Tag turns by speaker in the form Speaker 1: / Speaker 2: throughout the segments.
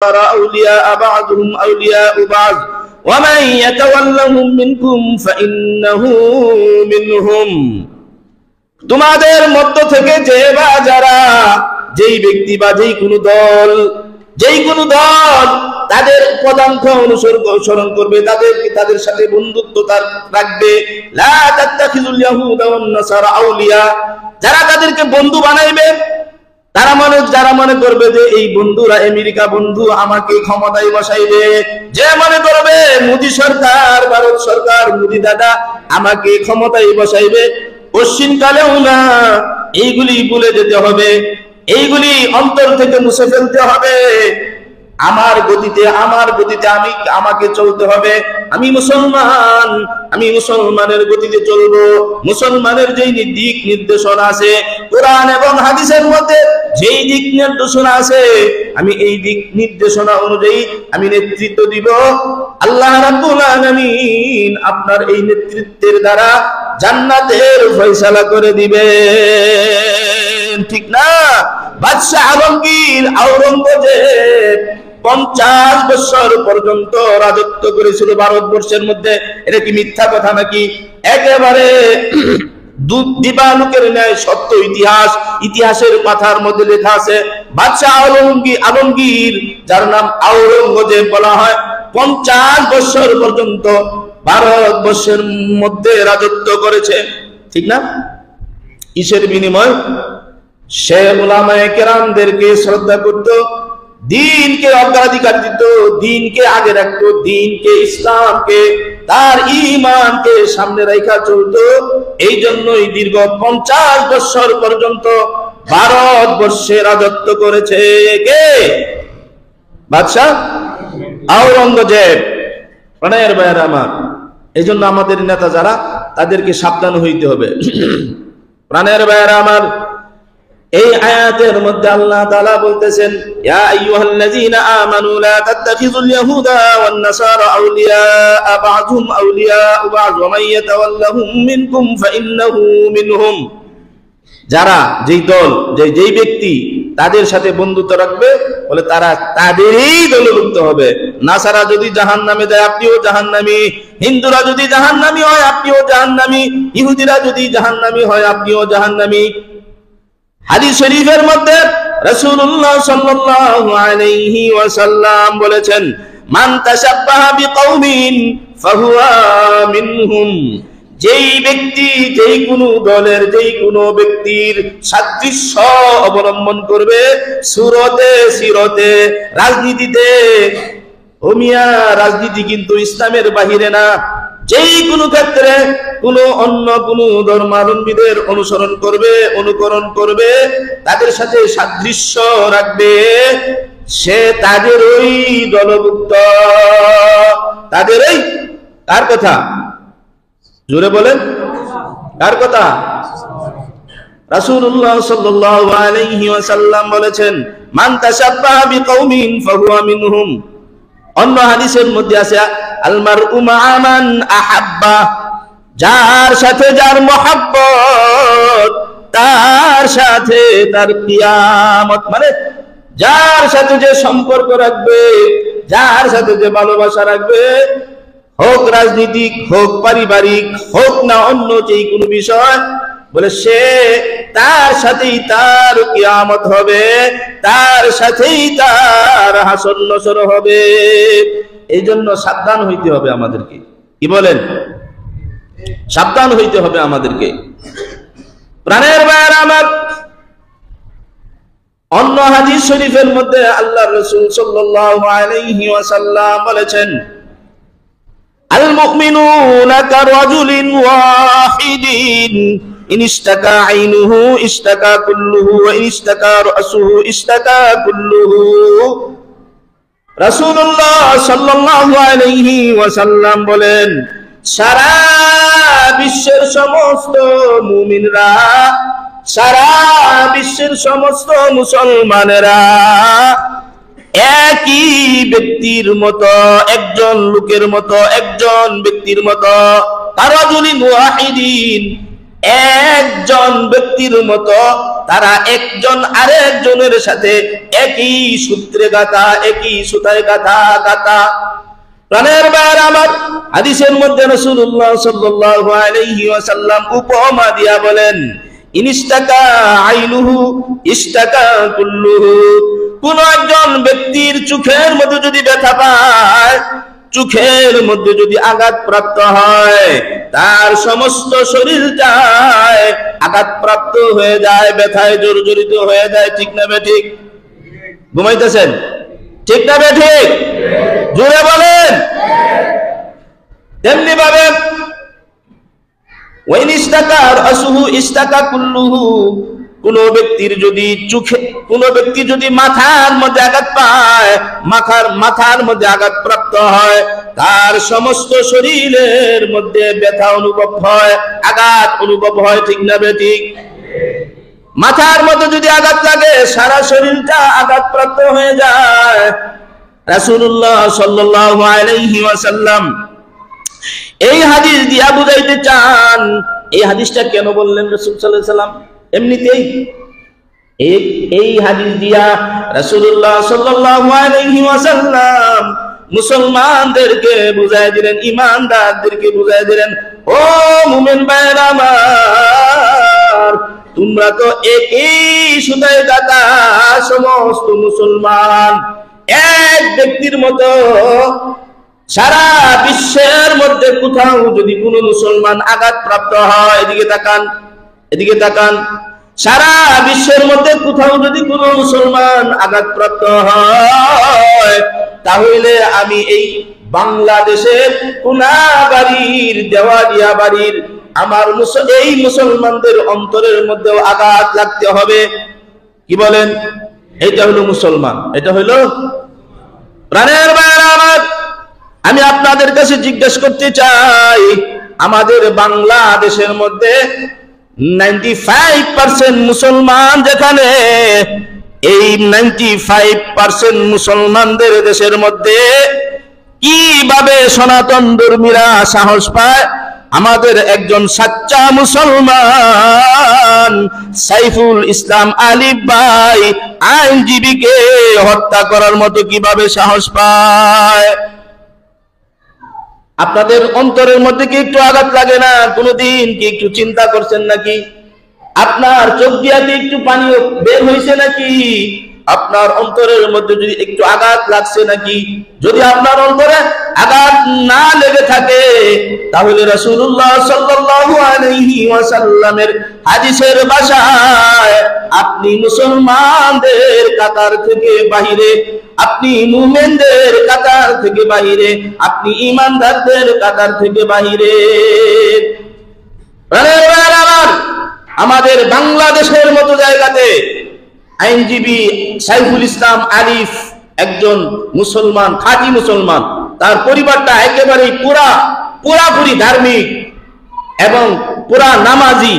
Speaker 1: أولياء بعضهم أولياء بعض ومن يتولهم منكم فإنه منهم। তোমাদের মধ্য থেকে যে বা যারা যেই ব্যক্তি বা যেই কোনো দল তাদের পদাঙ্ক অনুসরণ করবে, তাদের সাথে বন্ধুত্ব রাখবে। লা তাত্তাখিযুল ইয়াহুদা ওয়ান নাসারা আউলিয়া, যারা তাদেরকে বন্ধু বানাইবে, যারা মনে করবে যে এই বন্ধুরা আমেরিকা বন্ধু আমাকে ক্ষমতায় বসাইবে, যে মনে করবে মোদী সরকার, ভারত সরকার, মোদী দাদা আমাকে ক্ষমতায় বসাইবে, পশ্চিমকালেও না, এইগুলি ভুলে যেতে হবে, এইগুলি অন্তর থেকে মুছে ফেলতে হবে। আমার গতিতে আমাকে চলতে হবে। আমি মুসলমানের গতিতে চলবো। মুসলমানের যেই দিক নির্দেশনা আছে কোরআন এবং হাদিসের মধ্যে, যেই দিক নির্দেশনা আছে, আমি এই দিক নির্দেশনা অনুযায়ী আমি নেতৃত্ব দিব। আল্লাহ রাব্বুল আলামিন আপনার এই নেতৃত্বের দ্বারা জান্নাতের ফয়সালা করে দিবেন, ঠিক না? বাদশা আলমগীর আওরঙ্গজেব 50 বছর পর্যন্ত রাজত্ব করেছিল ভারতবর্ষের মধ্যে। এটা কি মিথ্যা কথা নাকি? একেবারে দিবালোকের ন্যায় সত্য ইতিহাসের পাতার মধ্যে লেখা আছে। বাদশা আলমগীর, যার নাম আওরঙ্গজেব বলা হয়, 50 বছর পর্যন্ত ভারতবর্ষের মধ্যে রাজত্ব করেছে, ঠিক না? কিসের বিনিময়? সে উলামায়ে কেরামদেরকে শ্রদ্ধা করত, দ্বীনকে অগ্রাধিকার দিত, দ্বীনকে আগে রাখত, দ্বীনকে, ইসলামকে, তার ঈমানকে সামনে রাখা চলতো। এই জন্যই দীর্ঘ 50 বছর পর্যন্ত ভারতবর্ষে রাজত্ব করেছে কে? বাদশা আওরঙ্গজেব। প্রাণের ভাইয়েরা আমার, এই জন্য আমাদের নেতা যারা, তাদেরকে সাবধান হইতে হবে। প্রাণের ভাইয়েরা আমার, এই আয়াতের মধ্যে আল্লাহ তাআলা বলতেছেন, ইয়া আইয়ুহাল্লাযীনা আমানু লা তাত্তাখিযুল ইয়াহুদা ওয়ান নাসারা আউলিয়া বা'দুহুম আউলিয়া বা'দ ওয়া মান ইয়াতাওয়াল্লাহুম মিনকুম ফাইন্নাহু মিনহুম। যারা, যেই দল, যেই ব্যক্তি তাদের সাথে বন্ধুত্ব রাখবে, বলে তারা তাদেরই দলভুক্ত হবে। নাসারা যদি জাহান্নামে যায়, আপনিও জাহান্নামী। হিন্দুরা যদি জাহান্নামী হয়, আপনিও জাহান্নামী। ইহুদিরা যদি জাহান্নামী হয়, আপনিও জাহান্নামী। হাদিস শরীফের মধ্যে রাসূলুল্লাহ সাল্লাল্লাহু আলাইহি ওয়াসাল্লাম বলেছেন, মান তাশাব্বাহা বিকাউমিন ফাহুয়া মিনহুম। যেই ব্যক্তি যেই কোনো দলের, যেই কোনো ব্যক্তির সাদৃশ্য অবলম্বন করবে, সুরতে, সিরতে, রাজনীতিতে, ও মিয়া, রাজনীতি কিন্তু ইসলামের বাহিরে না। যেই কোনো ক্ষেত্রে অন্য কোনো ধর্মাবলম্বীদের অনুকরণ করবে, তাদের সাথে সাদৃশ্য রাখবে, সে তাদেরই দলভুক্ত, তাদেরই। কার কথা? জোরে বলেন, কার কথা? রাসূলুল্লাহ সাল্লাল্লাহু আলাইহি ওয়াসাল্লাম বলেছেন, মান তাশাব্বাহা বিকাউমিন ফাহুয়া মিনহুম। অন্য হাদিসের মধ্যে আছে, আল মারউ মা'a মান আহাব্বা। যার সাথে যার মহব্বত, তার সাথে তার কিয়ামত। মানে যার সাথে যে সম্পর্ক রাখবে, যার সাথে যে ভালোবাসা রাখবে, হোক রাজনীতিক, হোক পারিবারিক, হোক না অন্য যে কোনো বিষয়, বলে সে, তার সাথেই তার কিয়ামত হবে, তার সাথেই তার হাসর নসর হবে। এই জন্য সাবধান হইতে হবে আমাদেরকে। কি বলেন? সাবধান হইতে হবে আমাদেরকে। প্রাণের ভাইয়েরা আমার, অন্য হাদিস শরীফের মধ্যে আল্লাহর রাসূল সাল্লাল্লাহু আলাইহি ওয়াসাল্লাম বলেছেন, আল মুমিনুনা কারাজুলিন ওয়াহিদিন ইন ইশতাকা আইনুহু ইশতাকা কুল্লুহু ওয়া ইন ইশতাকা রাসুহু ইশতাকা কুল্লুহু। রাসূলুল্লাহ সাল্লাল্লাহু আলাইহি ওয়াসাল্লাম বলেন, সারা বিশ্বের সমস্ত মুমিনরা, সারা বিশ্বের সমস্ত মুসলমানেরা একই ব্যক্তির মতো, একজন লোকের মতো, একজন ব্যক্তির মতো, কারাজুলিন ওয়াহিদিন, একজন ব্যক্তির মতো তারা একজন আরেকজনের সাথে একই সূত্রে গাঁথা, একই সুতায় গাঁথা। প্রাণের ভাইয়েরা আমার, হাদিসের মধ্যে রাসূলুল্লাহ সাল্লাল্লাহু আলাইহি ওয়াসাল্লাম উপমা দিয়া বলেন, ইনিস্তাকা আইনুহু ইস্তাকা কুল্লুহু। কোন একজন ব্যক্তির চোখের মধ্যে যদি ব্যথা পায়, চোখের মধ্যে যদি আঘাতপ্রাপ্ত হয়, তার সমস্ত শরীরটায় আঘাতপ্রাপ্ত হয়ে যায়, ব্যথায় জর্জরিত হয়ে যায়। ঠিক না বেঠিক? ঘুমাইতেছেন? ঠিক না বেঠিক? জোরে বলেন। তেমনি ভাবে ওয়াইন ইস্তাকার আসুহু ইস্তাকা কুল্লুহু। কোন ব্যক্তি যদি মাথার মধ্যে আঘাত পায়, মাথার মধ্যে আঘাতপ্রাপ্ত হয়, তার সমস্ত শরীরের মধ্যে ব্যথা অনুভব হয়, আঘাত অনুভব হয়। ঠিক না বেঠিক? মাথার মধ্যে যদি আঘাত লাগে, সারা শরীরটা আঘাতপ্রাপ্ত হয়ে যায়। রাসূলুল্লাহ সাল্লাল্লাহু আলাইহি ওয়াসাল্লাম এই হাদিস দিয়া বুঝাইতে চান। এই হাদিসটা কেন বললেন রাসূল সাল্লাল্লাহু আলাইহি ওয়াসাল্লাম? এমনিতেই এই হাদিস দিয়া রাসূলুল্লাহ সাল্লাল্লাহু আলাইহি ওয়াসাল্লাম মুসলমানদেরকে বুঝাই দিলেন, ঈমানদারদেরকে বুঝাই দিলেন, ও মুমিন ভাইরা আমার, তোমরা তো একই সুতায় গাঁথা সমস্ত মুসলমান। এক ব্যক্তির মতো সারা বিশ্বের মধ্যে কোথাও যদি কোনো মুসলমান আঘাতপ্রাপ্ত হয়, এদিকে তাকান, সারা বিশ্বের মধ্যে কোথাও যদি কোনো মুসলমান আঘাতপ্রাপ্ত হয়, তাহলে আমি এই বাংলাদেশের কোনাবাড়ির, দেওয়ালিয়া বাড়ির আমার এই মুসলমানদের অন্তরের মধ্যেও আঘাত লাগতে হবে। কি বলেন? এটা হলো মুসলমান, এটা হলো প্রাণের ভাইরা আমার। আমি আপনাদের কাছে জিজ্ঞেস করতে চাই, আমাদের বাংলাদেশের মধ্যে 95% মুসলমান যেখানে, এই 95% মুসলমানদের দেশের মধ্যে কিভাবে সনাতন ধর্মীরা সাহস পায় আমাদের একজন সাচ্চা মুসলমান সাইফুল ইসলাম আলিফ ভাই আইনজীবীকে হত্যা করার মতো কিভাবে সাহস পায়? আপনাদের অন্তরের মধ্যে কি একটু আঘাত লাগে না? কোনদিন কি একটু চিন্তা করছেন নাকি? আপনার চোখ দিয়া কি একটু পানি বের হয়েছে নাকি? আপনার অন্তরের মধ্যে যদি একটু আঘাত লাগছে নাকি? যদি আপনার অন্তরে আঘাত না লেগে থাকে, তাহলে রাসূলুল্লাহ সাল্লাল্লাহু আলাইহি ওয়াসাল্লামের হাদিসের ভাষায় আপনি মুসলমানদের কাতার থেকে বাহিরে, আপনি মুমিনদের কাতার থেকে বাহিরে, আপনি ঈমানদারদের কাতার থেকে বাহিরে। আমাদের বাংলাদেশের মতো জায়গাতে আইনজীবী সাইফুল ইসলাম আলিফ একজন মুসলমান, খাঁটি মুসলমান, তার পরিবারটা একেবারেই পুরাপুরি ধার্মিক এবং পুরা নামাজি।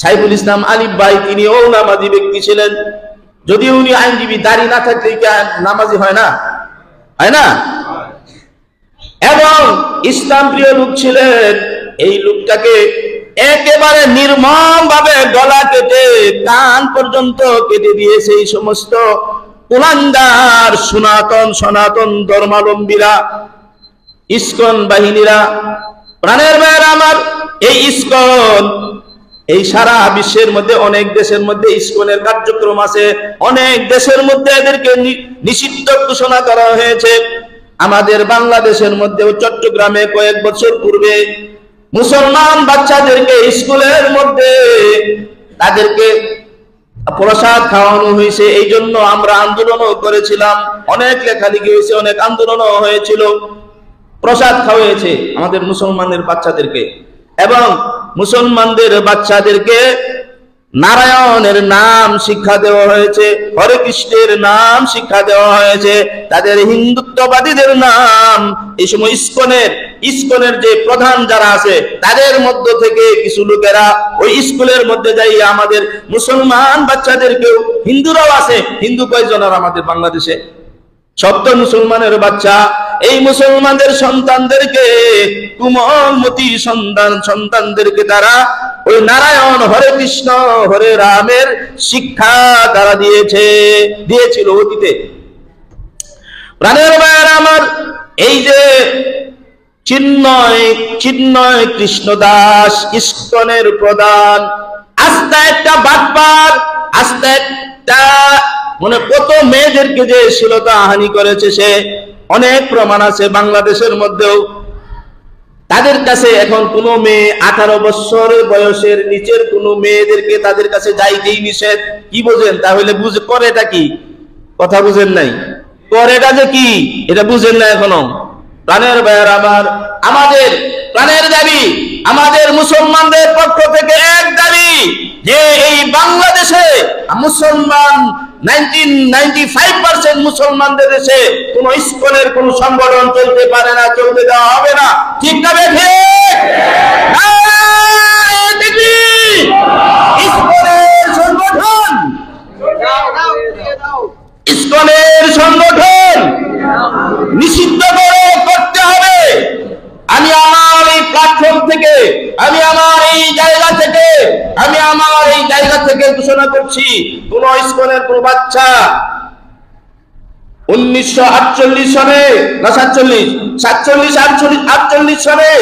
Speaker 1: সাইফুল ইসলাম আলিফ ভাই তিনিও নামাজি ব্যক্তি ছিলেন, যদিও উনি আইনজীবী, দাড়ি না থাকলে কি নামাজি হয় না? এবং ইসলাম প্রিয় লোক ছিলেন। এই লোকটাকে একেবারে নির্মম ভাবে গলা কেটে কান পর্যন্ত কেটে দিয়েছে এই সমস্ত কুলাঙ্গার সনাতন ধর্মাবলম্বীরা, ইসকন বাহিনীরা। প্রাণের ভাইয়েরা আমার, এই ইসকন এই সারা বিশ্বের মধ্যে অনেক দেশের মধ্যে ইসকনের কার্যক্রম আছে, অনেক দেশের মধ্যে এদেরকে নিষিদ্ধ ঘোষণা করা হয়েছে। আমাদের বাংলাদেশের মধ্যেও চট্টগ্রামে কয়েক বছর পূর্বে মুসলমান বাচ্চাদেরকে স্কুলের মধ্যে তাদেরকে প্রসাদ খাওয়ানো হয়েছে। এই জন্য আমরা আন্দোলনও করেছিলাম, অনেক লেখালেখি হয়েছে, অনেক আন্দোলনও হয়েছিল। প্রসাদ খাওয়াইছে আমাদের মুসলমানদের বাচ্চাদেরকে, এবং মুসলমানদের বাচ্চাদেরকে নারায়ণের নাম শিক্ষা দেওয়া হয়েছে, হরে কৃষ্ণের নাম শিক্ষা দেওয়া হয়েছে, তাদের হিন্দুত্ববাদীদের নাম। এই সময় ইসকনের যে প্রধান যারা আছে তাদের মধ্য থেকে কিছু লোকেরা ওই স্কুলের মধ্যে যাই আমাদের মুসলমান বাচ্চাদেরকেও, হিন্দুরাও আছে, হিন্দু কয়জন আর আমাদের বাংলাদেশে? সত্য মুসলমানের বাচ্চা, এই মুসলমানদের সন্তানদেরকে, কোমলমতি সন্তানদেরকে তারা ওই নারায়ণ হরে কৃষ্ণ হরে রামের শিক্ষা তারা দিয়েছিল অতীতে। প্রাণের ভাইয়েরা আমার, এই যে চিন্ময় কৃষ্ণ দাস ইস্কনের প্রধান, আস্তে একটা বাটপার, আস্তে একটা মানে কত মেয়েদেরকে যে শ্লীলতা হানি করেছে সে অনেক প্রমাণ আছে বাংলাদেশের মধ্যেও। তাদের কাছে এখন কোন মেয়ে 18 বছর বয়সের নিচের কোন মেয়েদেরকে তাদের কাছে যাইতেই নিষেধ। কি বোঝেন তাহলে? করেটা কি? কথা বুঝেন নাই? করেটা যে কি এটা বুঝেন না এখনো। প্রাণের ভাইয়ের আমার, আমাদের প্রাণের দাবি, আমাদের মুসলমানদের পক্ষ থেকে এক দাবি যে এই বাংলাদেশে মুসলমান 95% মুসলমানদের দেশে কোন ইস্কনের কোন সংগঠন চলতে পারে না, চলতে দেওয়া হবে না। ঠিক না বেঠে? ইস্কনের সংগঠন নিষিদ্ধ করতে হবে। আমি আমার এই প্ল্যাটফর্ম থেকে, আমি আমার এই জায়গা থেকে ঘোষণা করছি, কোন ইস্কনের কোন বাচ্চা 1948 সনে না 47 সনে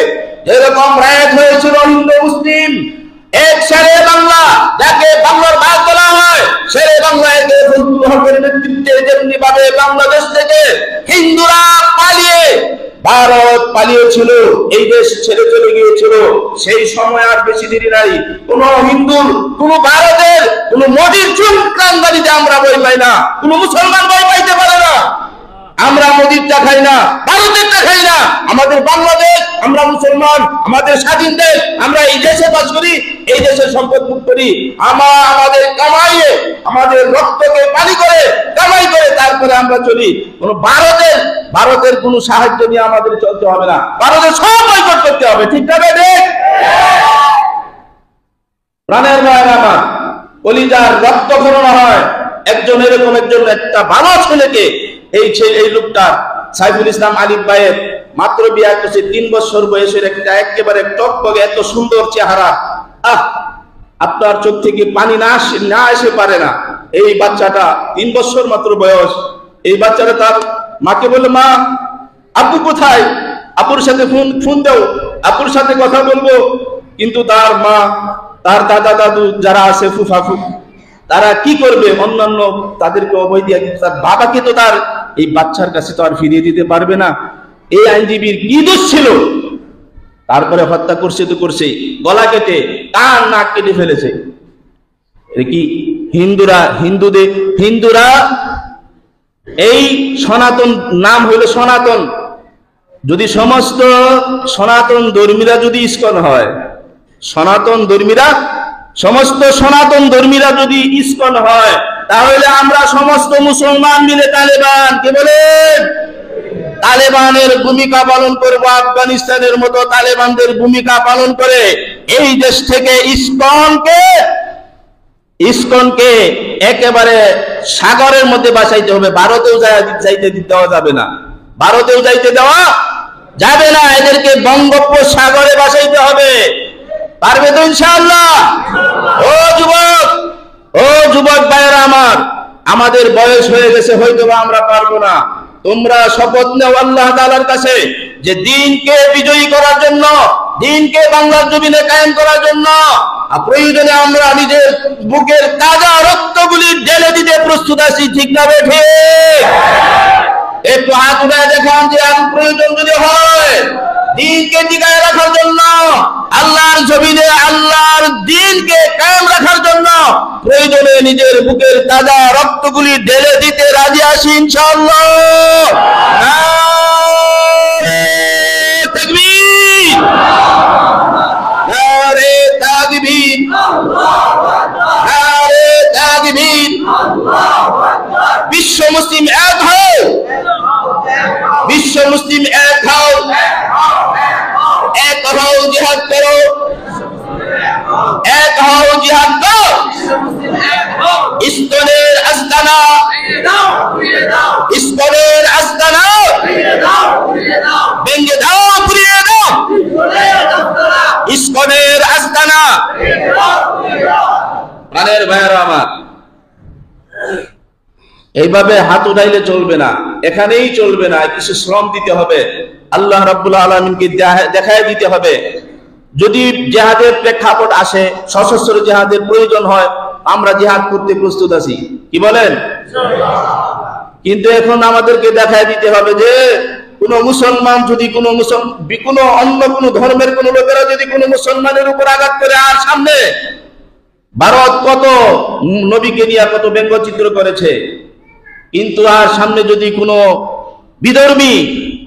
Speaker 1: যেরকম রায়ত হয়েছিল হিন্দু মুসলিম, এক শেরে বাংলা যাকে বাংলার ভাগ বলা হয়, শেরে বাংলায় ফজলুল হকের নেতৃত্বে যেমনি ভাবে বাংলাদেশ থেকে হিন্দুরা পালিয়ে ভারত পালিয়েছিল, এই দেশ ছেড়ে চলে গিয়েছিল, সেই সময় আর বেশি দেরি নাই। কোন হিন্দুর, কোন ভারতের, কোন মোদির চুল ক্রান্তানিতে আমরা বই পাই না, কোন মুসলমান বই পাইতে পারে না। আমরা মোদিরটা খাই না, ভারতেরটা খাই না, আমাদের বাংলাদেশ, আমরা মুসলমান, আমাদের স্বাধীন দেশ, আমরা এই দেশে বাস করি, এই দেশের সম্পদ ভোগ করি। আমাদের কামাইয়ে, আমাদের রক্তকে পানি করে কামাই করে তারপরে আমরা চলি। কোন ভারতের কোন সাহায্য নিয়ে আমাদের চলতে হবে না, ভারতের সব বয়কট করতে হবে। ঠিক না বেঠিক? প্রাণের ভাইয়েরা আমার, কলিজার রক্ত খনন হয় এরকম একটা ভালো ছেলেকে, এই লোকটা সাইফুল ইসলাম আলিফ ভাইয়ের মাত্র বিয়ে করছে, 3 বছর বয়সের একটা একেবারে টকটকে এত সুন্দর চেহারা, আপনার চোখ থেকে পানি না এসে পারে না। এই বাচ্চাটা 3 বছর মাত্র বয়স। এই বাচ্চাটা তার মাকে বলে, মা আপু কোথায়? আপুর সাথে ফোন দাও, আপুর সাথে কথা বলবো। কিন্তু তার মা, তার দাদা দাদু যারা আছে, ফুফা ফুফু, তারা কি করবে? অন্যান্য তাদেরকে অভয় দিয়ে, কিন্তু তার বাবাকে তো তার এই বাচ্চার কাছে তো আর ফিরিয়ে দিতে পারবে না। এই আইনজীবীর কি দোষ ছিল? তারপরে হত্যা করছে তো করছে, গলা কেটে কান নাক কেটে ফেলেছে। কি হিন্দুরা এই সনাতন নাম হইল সনাতন। যদি সমস্ত সনাতন ধর্মীরা যদি ইস্কন হয়, সমস্ত সনাতন ধর্মীরা যদি ইস্কন হয়, তাহলে আমরা সমস্ত মুসলমান মিলে তালেবান, কে বলেন, তালেবানের ভূমিকা পালন করব। আফগানিস্তানের মতো তালেবানদের ভূমিকা পালন করে এই দেশ থেকে ইস্কনকে একেবারে সাগরের মধ্যে বাসাইতে হবে। ভারতেও যাইতে দেওয়া যাবে না, ভারতেও যাইতে দেওয়া যাবে না। এদেরকে বঙ্গোপসাগরে বাসাইতে হবে। পারবে তো ইনশাআল্লাহ? ও যুবক ভাইয়েরা আমার, আমাদের বয়স হয়ে গেছে, হয়তো আমরা পারবো না। তোমরা শপথ নাও আল্লাহ তাআলার কাছে যে দিনকে বিজয়ী করার জন্য, দিনকে বাংলার জমিনে কায়েম করার জন্য প্রয়োজনে আমরা নিজের বুকের তাজা রক্তগুলি ঢেলে দিতে প্রস্তুত আছি। ঠিক না বেঠিক? একটু হাত উঠায় দেখান যে প্রয়োজন যদি হয় দিনকে টিকায় রাখার জন্য, আল্লাহর জমিনে আল্লাহর দিনকে কায়েম রাখার জন্য প্রয়োজনে নিজের বুকের তাজা রক্তগুলি ঢেলে দিতে রাজি আছি ইনশাআল্লাহ। তাকবীর, নারে তাকবীর, নারে তাকবীর। বিশ্ব মুসলিম এক হও, বিশ্ব মুসলিম এক হও, এক হও জিহাদ করো, এক হও জিহাদ করো। ইস্কনের আস্তানা, ইস্কনের আস্তানা ভেঙে দাও, পুড়িয়ে দাও। ইস্কনের আস্তানা ভাইয়েরা আমার, এইভাবে হাত উঠাইলে চলবে না, এখানেই চলবে না, কিছু শ্রম দিতে হবে, আল্লাহ রাব্বুল আলামিনকে দেখায় দিতে হবে। যদি জিহাদের প্রেক্ষাপট আসে, সশস্ত্র জিহাদের প্রয়োজন হয়, আমরা জিহাদ করতে প্রস্তুত আছি, কি বলেন? কিন্তু এখন আমাদেরকে দেখায় দিতে হবে যে কোন মুসলমান যদি কোন অন্য কোন ধর্মের কোন লোকেরা যদি কোন মুসলমানের উপর আঘাত করে, আর সামনে ভারত কত নবীকে নিয়ে কত ব্যঙ্গচিত্র করেছে, কিন্তু আর সামনে যদি কোনো বিধর্মী,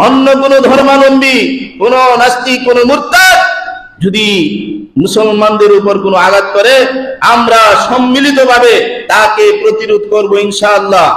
Speaker 1: অন্য কোন ধর্মাবলম্বী, কোন নাস্তিক, কোন মুরতাদ যদি মুসলমানদের উপর কোনো আঘাত করে, আমরা সম্মিলিতভাবে তাকে প্রতিরোধ করব ইনশাআল্লাহ।